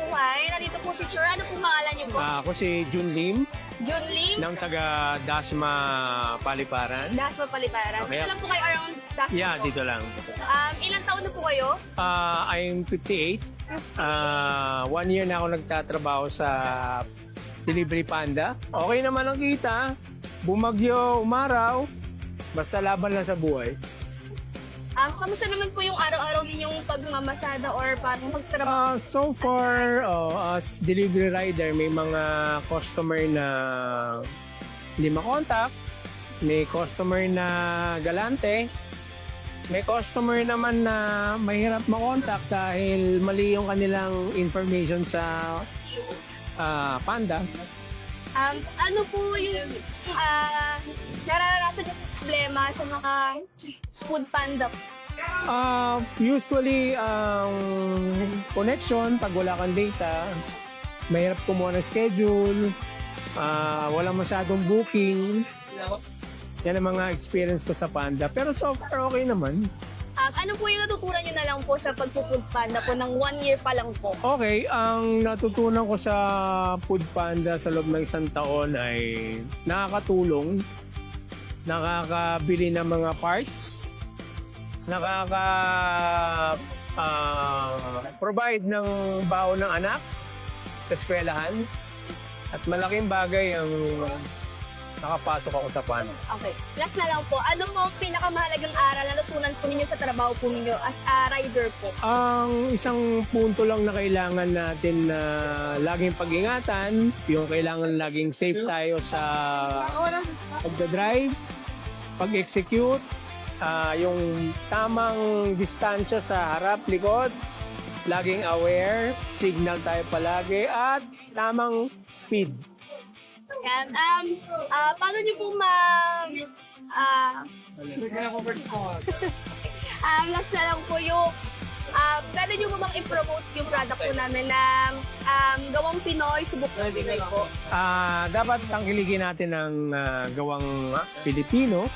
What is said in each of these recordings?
Buhay. Nandito po si Sir. Ano po pangalan niyo po? Ako si Jun Lim Jun Lim, ng taga Dasma Paliparan. Dasma Paliparan. Okay. Dito lang po kayo around Dasma Yeah, po. dito lang. Ilang taon na po kayo? I'm 58. 1 year na ako nagtatrabaho sa Delivery Panda. Okay naman ang kita. Bumagyo, umaraw. Basta laban lang sa buhay. Kamusta naman po yung araw-araw ninyong pagmamasada or parang pagtrabaho? So far, as delivery rider, may mga customer na hindi makontak. May customer na galante. May customer naman na mahirap makontak dahil mali yung kanilang information sa Panda. Ano po yung nararanasan yung problema sa mga food panda? Usually, connection, pag wala kang data, mahirap kumuha ng schedule, wala masyadong booking. Yan ang mga experience ko sa Panda. Pero so far, okay naman. Ano po yung natutunan nyo na lang po sa pag-food panda po ng 1 year pa lang po? Okay, ang natutunan ko sa Food Panda sa loob ng isang taon ay nakakatulong, nakakabili ng mga parts, provide ng baon ng anak sa eskwelahan, at malaking bagay ang nakapasok ako sa Panda. Okay. Last na lang po, ano po ang pinakamahalagang aral na natutunan po ninyo sa trabaho po ninyo as a rider po? Ang isang punto lang na kailangan natin na laging pag-ingatan, yung kailangan laging safe tayo sa pagdadrive, pag-execute, yung tamang distansya sa harap, likod, laging aware, signal tayo palagi, at tamang speed. Yan. Paano nyo po last na lang po yung pwede nyo ba bang i-promote yung product po namin na gawang Pinoy, subok ng Pinoy po? Dapat tangkiligin natin ang gawang Pilipino,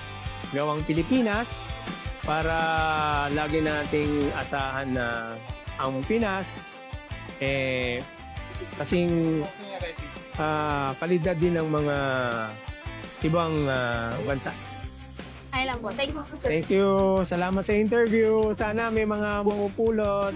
gawang Pilipinas, para lagi nating asahan na ang Pinas kasing kalidad din ng mga ibang bansa. Ayun lang po. Thank you po, sir. Thank you. Salamat sa interview. Sana may mga mamupulot.